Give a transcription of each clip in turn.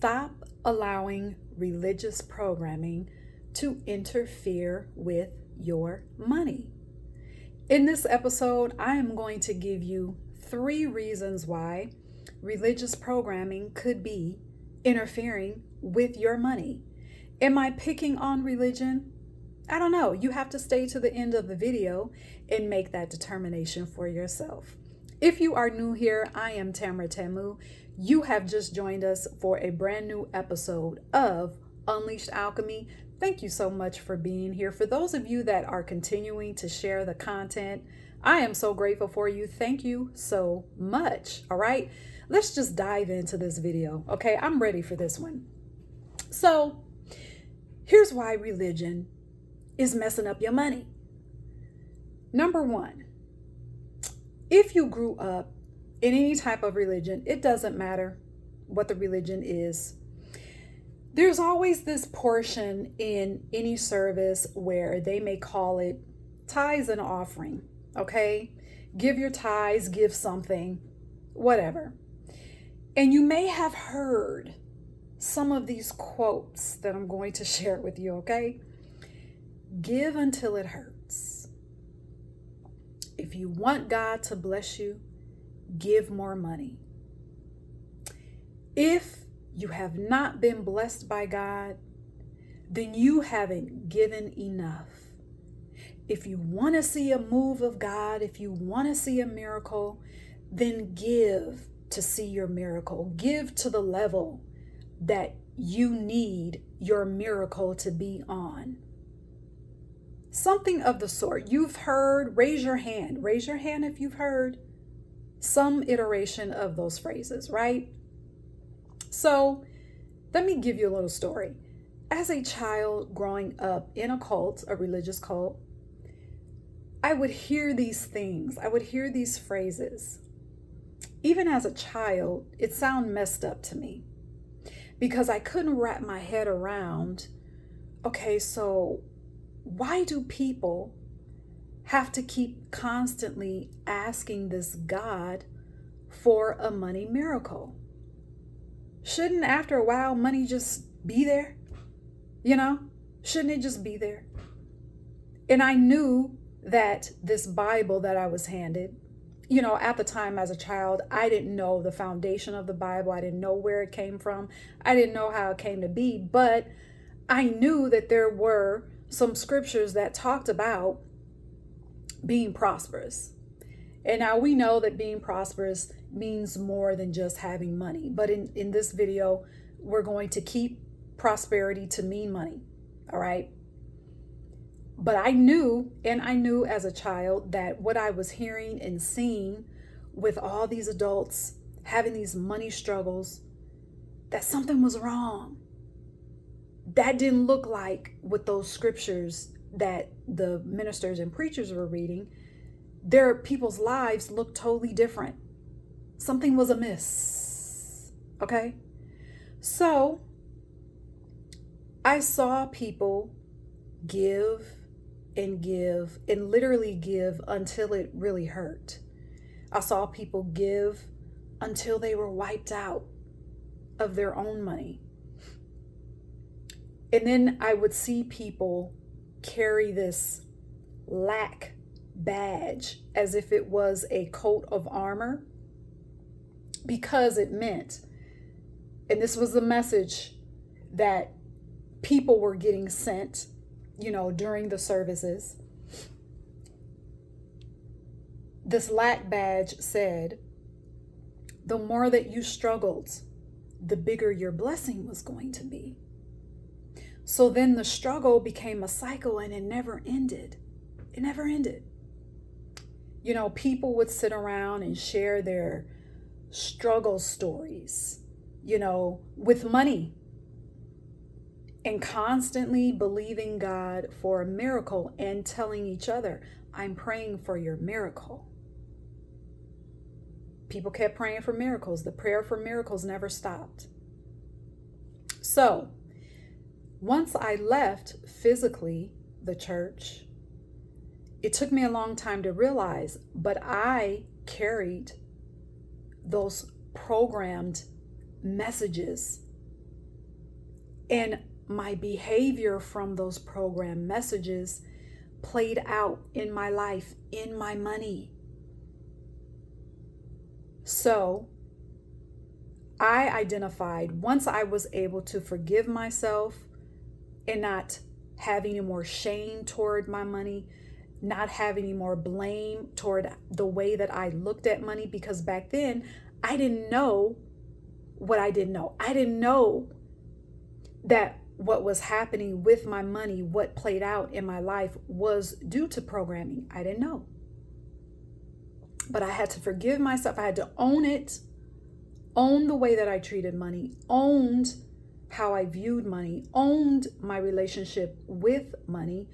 Stop allowing religious programming to interfere with your money. In this episode, I am going to give you 3 reasons why religious programming could be interfering with your money. Am I picking on religion? I don't know. You have to stay to the end of the video and make that determination for yourself. If you are new here, I am Tamara Tamu. You have just joined us for a brand new episode of Unleashed Alchemy. Thank you so much for being here. For those of you that are continuing to share the content, I am so grateful for you. Thank you so much. All right, let's just dive into this video. Okay, I'm ready for this one. So here's why religion is messing up your money. Number 1, if you grew up in any type of religion, it doesn't matter what the religion is. There's always this portion in any service where they may call it tithes and offering. Okay, give your tithes, give something, whatever. And you may have heard some of these quotes that I'm going to share with you. Okay, give until it hurts. If you want God to bless you, give more money. If you have not been blessed by God, then you haven't given enough. If you want to see a move of God, if you want to see a miracle, then give to see your miracle. Give to the level that you need your miracle to be on. Something of the sort. You've heard, raise your hand. Raise your hand if you've heard some iteration of those phrases, right? So let me give you a little story. As a child growing up in a cult, a religious cult, I would hear these things. I would hear these phrases. Even as a child, it sounded messed up to me because I couldn't wrap my head around, okay, so why do people have to keep constantly asking this God for a money miracle? Shouldn't after a while money just be there? You know, shouldn't it just be there? And I knew that this Bible that I was handed, you know, at the time as a child, I didn't know the foundation of the Bible. I didn't know where it came from. I didn't know how it came to be, but I knew that there were some scriptures that talked about being prosperous. And now we know that being prosperous means more than just having money. But in this video, we're going to keep prosperity to mean money. All right. But I knew as a child that what I was hearing and seeing with all these adults having these money struggles, that something was wrong. That didn't look like what those scriptures that the ministers and preachers were reading. Their people's lives looked totally different. Something was amiss. Okay? So I saw people give and literally give until it really hurt. I saw people give until they were wiped out of their own money. And then I would see people carry this lack badge as if it was a coat of armor, because it meant, and this was the message that people were getting sent, you know, during the services. This lack badge said, the more that you struggled, the bigger your blessing was going to be. So then the struggle became a cycle and it never ended. It never ended. You know, people would sit around and share their struggle stories, you know, with money, and constantly believing God for a miracle and telling each other, I'm praying for your miracle. People kept praying for miracles. The prayer for miracles never stopped. So once I left physically the church, it took me a long time to realize, but I carried those programmed messages And my behavior from those program messages played out in my life, in my money. So I identified, once I was able to forgive myself and not have any more shame toward my money, not have any more blame toward the way that I looked at money, because back then I didn't know what I didn't know. I didn't know that what was happening with my money, what played out in my life, was due to programming. I didn't know. But I had to forgive myself. I had to own it, own the way that I treated money, owned how I viewed money, owned my relationship with money.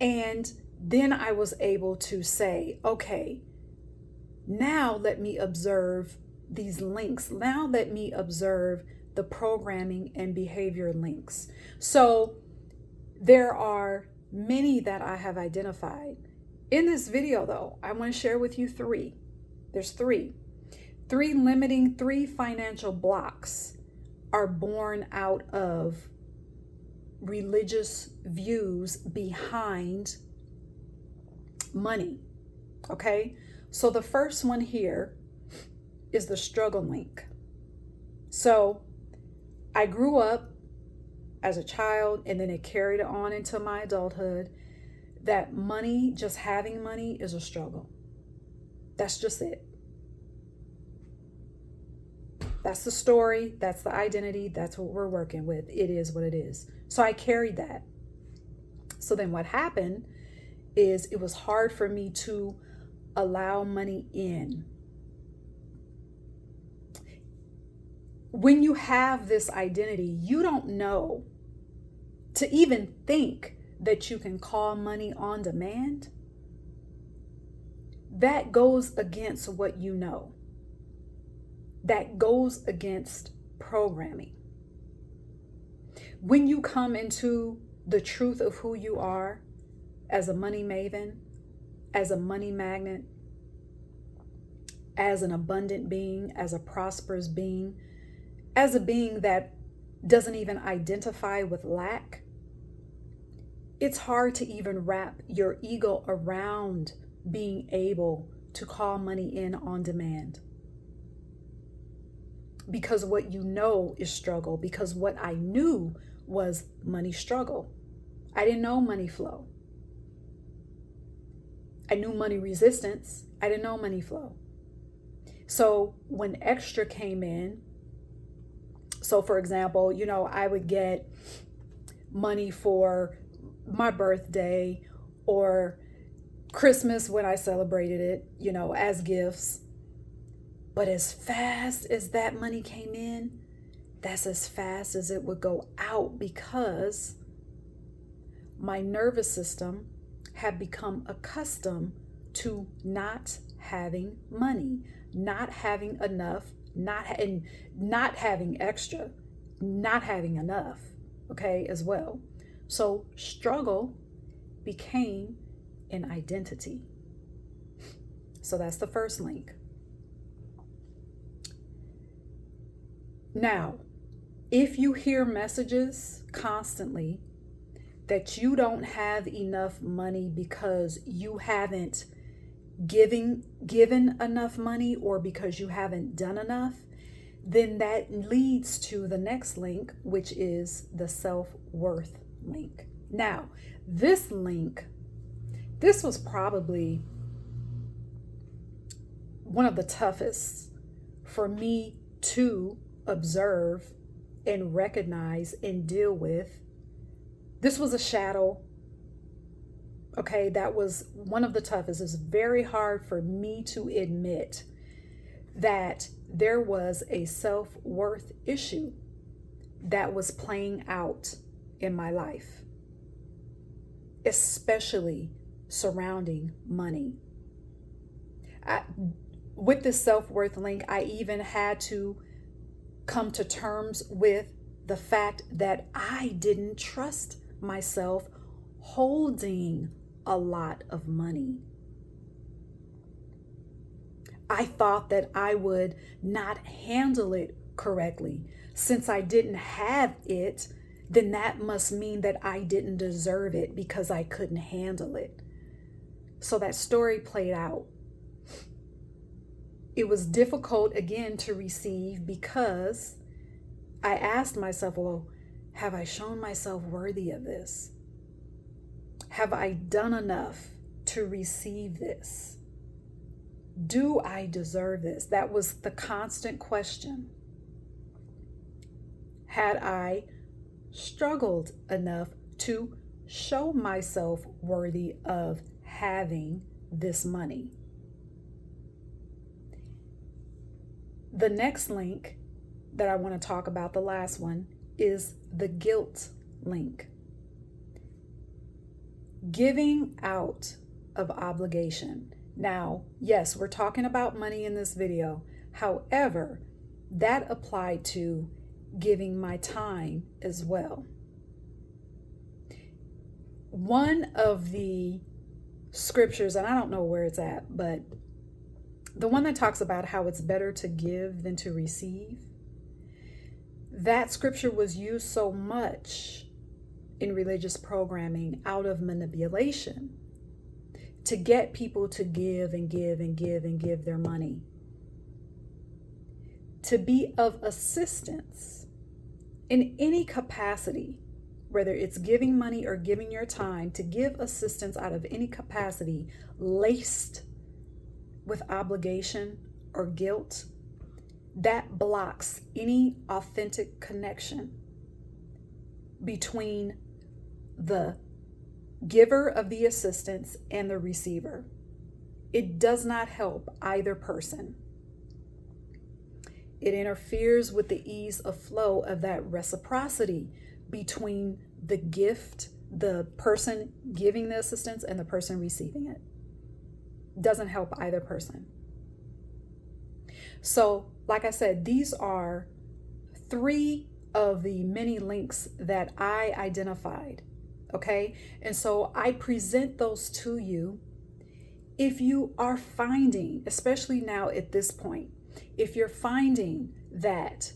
And then I was able to say, okay, now let me observe these links. Now let me observe the programming and behavior links. So there are many that I have identified. In this video, though, I want to share with you three. There's three financial blocks are born out of religious views behind money. Okay, so the first one here is the struggle link. So I grew up as a child, and then it carried on into my adulthood, that money, just having money, is a struggle. That's just it. That's the story. That's the identity. That's what we're working with. It is what it is. So I carried that. So then what happened is it was hard for me to allow money in. When you have this identity, you don't know to even think that you can call money on demand. That goes against what you know. That goes against programming. When you come into the truth of who you are as a money maven, as a money magnet, as an abundant being, as a prosperous being, as a being that doesn't even identify with lack, it's hard to even wrap your ego around being able to call money in on demand. Because what you know is struggle. Because what I knew was money struggle. I didn't know money flow. I knew money resistance. I didn't know money flow. So when extra came in, so for example, I would get money for my birthday or Christmas when I celebrated it, as gifts. But as fast as that money came in, that's as fast as it would go out, because my nervous system had become accustomed to not having money, not having enough, not having extra, not having enough, okay, as well. So struggle became an identity. So that's the first link. Now, if you hear messages constantly that you don't have enough money because you haven't given enough money, or because you haven't done enough, then that leads to the next link, which is the self-worth link. Now, this link, this was probably one of the toughest for me to observe and recognize and deal with. This was a shadow. Okay, that was one of the toughest. It's very hard for me to admit that there was a self-worth issue that was playing out in my life, especially surrounding money. With this self-worth link, I even had to come to terms with the fact that I didn't trust myself holding a lot of money. I thought that I would not handle it correctly. Since I didn't have it, then that must mean that I didn't deserve it because I couldn't handle it. So that story played out. It was difficult again to receive because I asked myself, well, have I shown myself worthy of this? Have I done enough to receive this? Do I deserve this? That was the constant question. Had I struggled enough to show myself worthy of having this money? The next link that I want to talk about, the last one, is the guilt link. Giving out of obligation. Now, yes, we're talking about money in this video. However, that applied to giving my time as well. One of the scriptures, and I don't know where it's at, but the one that talks about how it's better to give than to receive, that scripture was used so much in religious programming out of manipulation to get people to give and give and give and give their money. To be of assistance in any capacity, whether it's giving money or giving your time, to give assistance out of any capacity laced with obligation or guilt, that blocks any authentic connection between the giver of the assistance and the receiver. It does not help either person. It interferes with the ease of flow of that reciprocity between the gift, the person giving the assistance, and the person receiving it. Doesn't help either person. So, like I said, these are 3 of the many links that I identified. Okay, and so I present those to you. If you are finding, especially now at this point, if you're finding that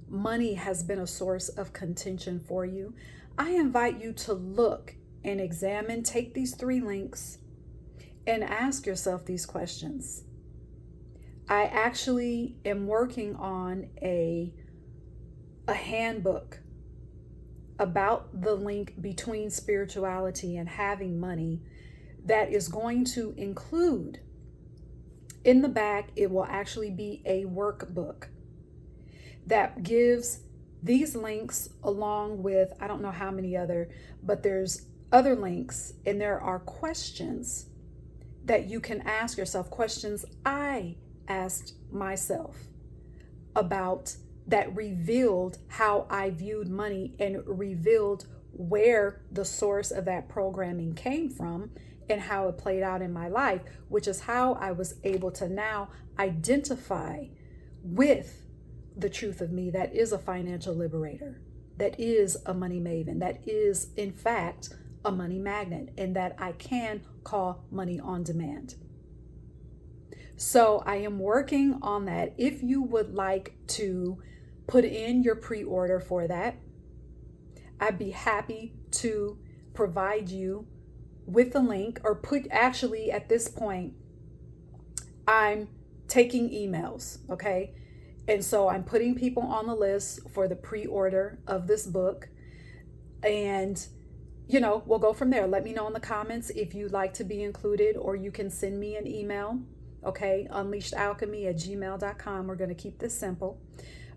money has been a source of contention for you, I invite you to look and examine, take these 3 links and ask yourself these questions. I actually am working on a handbook about the link between spirituality and having money that is going to include, in the back, it will actually be a workbook that gives these links along with, I don't know how many other, but there's other links, and there are questions that you can ask yourself, questions I asked myself about that revealed how I viewed money and revealed where the source of that programming came from and how it played out in my life, which is how I was able to now identify with the truth of me that is a financial liberator, that is a money maven, that is in fact a money magnet, and that I can call money on demand. So I am working on that. If you would like to put in your pre-order for that, I'd be happy to provide you with the link, or actually at this point, I'm taking emails, okay? And so I'm putting people on the list for the pre-order of this book, and we'll go from there. Let me know in the comments if you'd like to be included, or you can send me an email, okay? unleashedalchemy@gmail.com. We're going to keep this simple.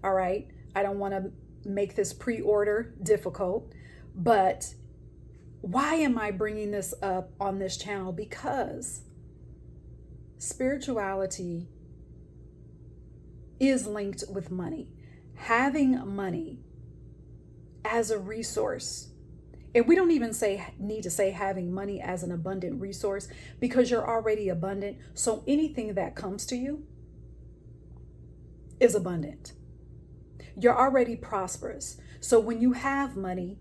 All right. I don't want to make this pre-order difficult, but why am I bringing this up on this channel? Because spirituality is linked with money. Having money as a resource, and we don't even need to say having money as an abundant resource, because you're already abundant. So anything that comes to you is abundant. You're already prosperous. So when you have money,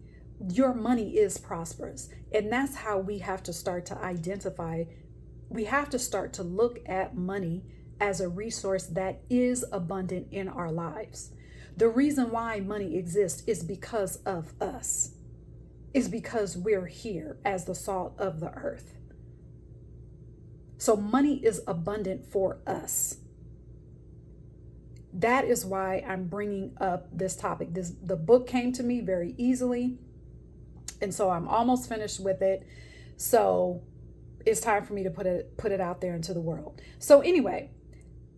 your money is prosperous. And that's how we have to start to identify. We have to start to look at money as a resource that is abundant in our lives. The reason why money exists is because of us. Is because we're here as the salt of the earth. So money is abundant for us. That is why I'm bringing up this topic. The book came to me very easily, and so I'm almost finished with it. So it's time for me to put it out there into the world. So anyway,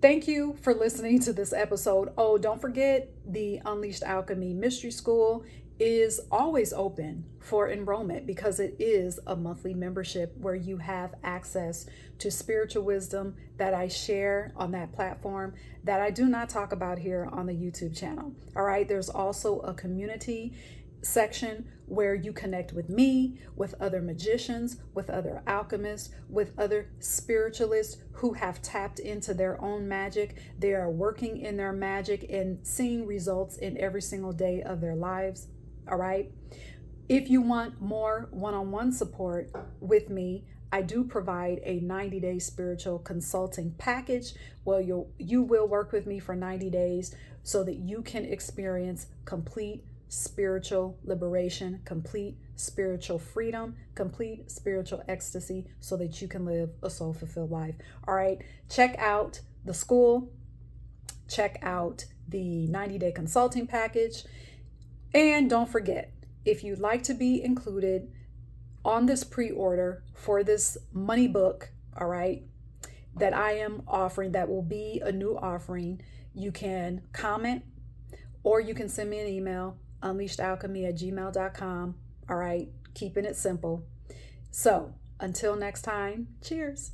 thank you for listening to this episode. Oh, don't forget, the Unleashed Alchemy Mystery School is always open for enrollment because it is a monthly membership where you have access to spiritual wisdom that I share on that platform that I do not talk about here on the YouTube channel. All right. There's also a community section where you connect with me, with other magicians, with other alchemists, with other spiritualists who have tapped into their own magic. They are working in their magic and seeing results in every single day of their lives. All right. If you want more one-on-one support with me, I do provide a 90-day spiritual consulting package. Well, you will work with me for 90 days so that you can experience complete spiritual liberation, complete spiritual freedom, complete spiritual ecstasy so that you can live a soul-fulfilled life. All right. Check out the school. Check out the 90-day consulting package. And don't forget, if you'd like to be included on this pre-order for this money book, all right, that I am offering, that will be a new offering, you can comment or you can send me an email, unleashedalchemy@gmail.com. All right, keeping it simple. So until next time, cheers.